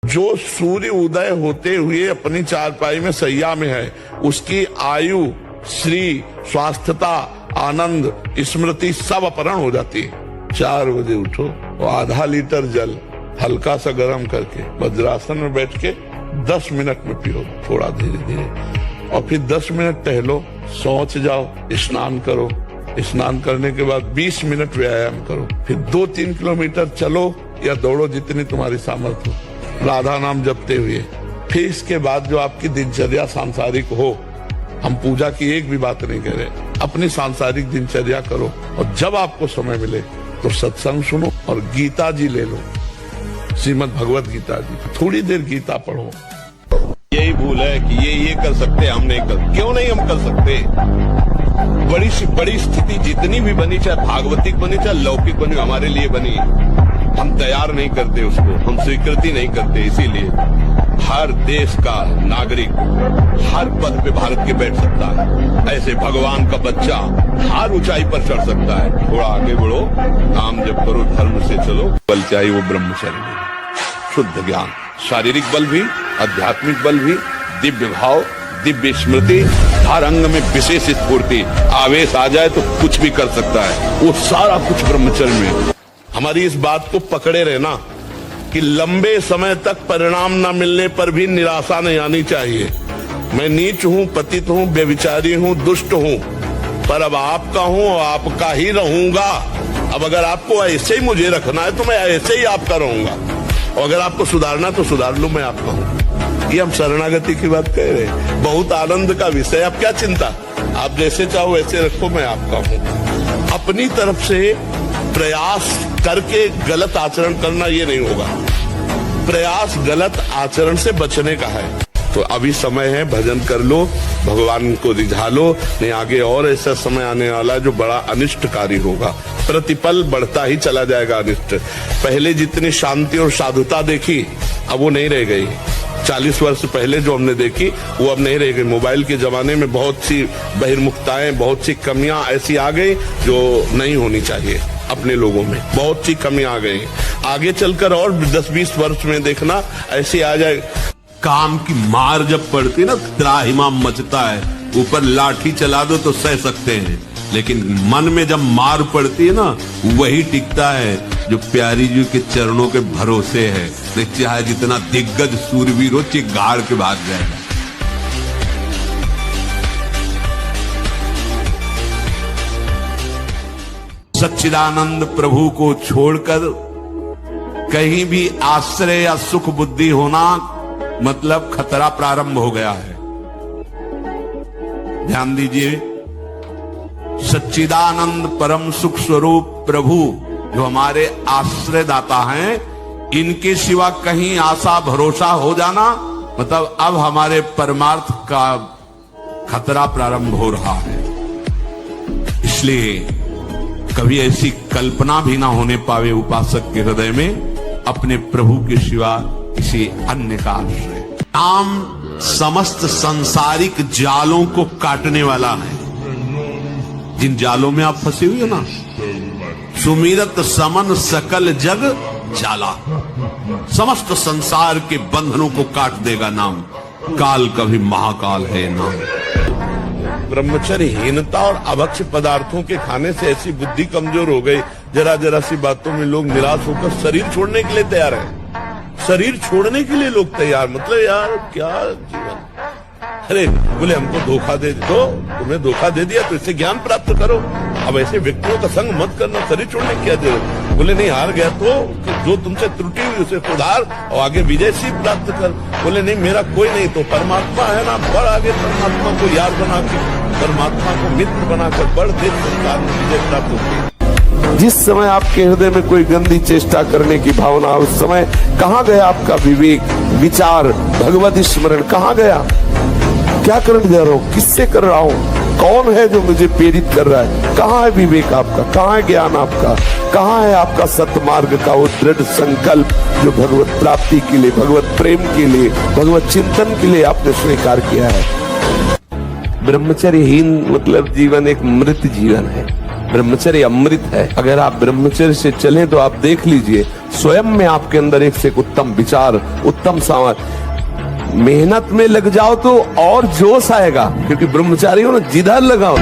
जो सूर्य उदय होते हुए अपनी चारपाई में सैया में है, उसकी आयु, श्री, स्वास्थ्यता, आनंद, स्मृति सब अपहरण हो जाती है। 4 बजे उठो और आधा लीटर जल हल्का सा गर्म करके वज्रासन में बैठ के 10 मिनट में पियो, थोड़ा धीरे धीरे, और फिर 10 मिनट टहलो, शौच जाओ, स्नान करो, स्नान करने के बाद 20 मिनट व्यायाम करो, फिर 2-3 किलोमीटर चलो या दौड़ो, जितनी तुम्हारी सामर्थ्य हो, राधा नाम जपते हुए। फिर इसके बाद जो आपकी दिनचर्या सांसारिक हो, हम पूजा की एक भी बात नहीं कह रहे, अपनी सांसारिक दिनचर्या करो, और जब आपको समय मिले तो सत्संग सुनो और गीता जी ले लो, श्रीमद् भगवत गीता जी, थोड़ी देर गीता पढ़ो। यही भूल है कि ये कर सकते, हम नहीं कर, क्यों नहीं हम कर सकते? बड़ी सी बड़ी स्थिति जितनी भी बनी, चाहे भागवतिक बनी चाहे लौकिक बनी, हमारे लिए बनी, हम तैयार नहीं करते उसको, हम स्वीकृति नहीं करते। इसीलिए हर देश का नागरिक हर पद पे भारत के बैठ सकता है, ऐसे भगवान का बच्चा हर ऊंचाई पर चढ़ सकता है। थोड़ा आगे बढ़ो, नाम जप करो, धर्म से चलो, बल चाहिए वो ब्रह्मचर्य, शुद्ध ज्ञान, शारीरिक बल भी, आध्यात्मिक बल भी, दिव्य भाव, दिव्य स्मृति, हर अंग में विशेष स्फूर्ति, आवेश आ जाए तो कुछ भी कर सकता है, वो सारा कुछ ब्रह्मचर्य में। हमारी इस बात को पकड़े रहना कि लंबे समय तक परिणाम न मिलने पर भी निराशा नहीं आनी चाहिए। मैं नीच हूँ, पतित हूँ, व्यभिचारी हूँ, दुष्ट हूँ, पर अब आपका हूँ और आपका ही रहूंगा। अब अगर आपको ऐसे ही मुझे रखना है तो मैं ऐसे ही आपका रहूंगा, और अगर आपको सुधारना तो सुधार लो, मैं आपका हूँ। ये हम शरणागति की बात कह रहे हैं, बहुत आनंद का विषय। अब क्या चिंता, आप जैसे चाहो वैसे रखो, मैं आपका हूँ। अपनी तरफ से प्रयास करके गलत आचरण करना ये नहीं होगा, प्रयास गलत आचरण से बचने का है। तो अभी समय है, भजन कर लो, भगवान को रिझा लो, नहीं आगे और ऐसा समय आने वाला है जो बड़ा अनिष्टकारी होगा, प्रतिपल बढ़ता ही चला जाएगा अनिष्ट। पहले जितनी शांति और साधुता देखी अब वो नहीं रह गई, 40 वर्ष पहले जो हमने देखी वो अब नहीं रह गई। मोबाइल के जमाने में बहुत सी बहिर्मुखताएं, बहुत सी कमियां ऐसी आ गई जो नहीं होनी चाहिए अपने लोगों में, बहुत सी कमियां आ गई। आगे चलकर और 10-20 वर्ष में देखना ऐसी आ जाए। काम की मार जब पड़ती ना, त्राहिमाम मचता है, ऊपर लाठी चला दो तो सह सकते हैं, लेकिन मन में जब मार पड़ती है ना, वही टिकता है जो प्यारी जी के चरणों के भरोसे है। चाहे जितना दिग्गज सूरवीर हो, चिगाड़ के भाग जाएगा। सच्चिदानंद प्रभु को छोड़कर कहीं भी आश्रय या सुख बुद्धि होना मतलब खतरा प्रारंभ हो गया है। ध्यान दीजिए, सच्चिदानंद परम सुख स्वरूप प्रभु जो हमारे आश्रयदाता हैं, इनके सिवा कहीं आशा भरोसा हो जाना मतलब अब हमारे परमार्थ का खतरा प्रारंभ हो रहा है। इसलिए कभी ऐसी कल्पना भी ना होने पावे उपासक के हृदय में अपने प्रभु के सिवा किसी अन्य का आश्रय। नाम समस्त सांसारिक जालों को काटने वाला है। जिन जालों में आप फंसे हुए हो ना, सुमिरत समन सकल जग जाला, समस्त संसार के बंधनों को काट देगा नाम। काल का भी महाकाल है नाम। ब्रह्मचर्यहीनता और अभक्ष्य पदार्थों के खाने से ऐसी बुद्धि कमजोर हो गई, जरा जरा सी बातों में लोग निराश होकर शरीर छोड़ने के लिए तैयार हैं। शरीर छोड़ने के लिए लोग तैयार, मतलब यार क्या जीवन। अरे बोले हमको धोखा दे दो, तुम्हें धोखा दे दिया तो इससे ज्ञान प्राप्त करो, अब ऐसे व्यक्तियों का संग मत करना, शरीर छोड़ने की क्या जरूरत। बोले नहीं, हार गया तो जो तुमसे त्रुटि हुई उसे सुधार और आगे विजय सिद्ध प्राप्त कर। बोले नहीं, मेरा कोई नहीं तो परमात्मा है ना, बढ़ आगे परमात्मा को यार बना के, परमात्मा को मित्र बनाकर बढ़, देश संसार में विजय प्राप्त होती है। जिस समय आपके हृदय में कोई गंदी चेष्टा करने की भावना, उस समय कहाँ गया आपका विवेक, विचार, भगवत स्मरण कहाँ गया? क्या करने जा रहा हूँ, किससे कर रहा हूँ, कौन है जो मुझे प्रेरित कर रहा है? कहाँ है विवेक आपका, कहाँ है ज्ञान आपका, कहाँ है आपका सतमार्ग का वो दृढ़ संकल्प जो भगवत प्राप्ति के लिए, भगवत प्रेम के लिए, भगवत चिंतन के लिए आपने स्वीकार किया है? ब्रह्मचर्यहीन मतलब जीवन एक मृत जीवन है। ब्रह्मचर्य अमृत है। अगर आप ब्रह्मचर्य से चलें तो आप देख लीजिए स्वयं में आपके अंदर एक से एक उत्तम विचार, उत्तम सामर्थ। मेहनत में लग जाओ तो और जोश आएगा, क्योंकि ब्रह्मचारी हो ना, जिधर लगाओ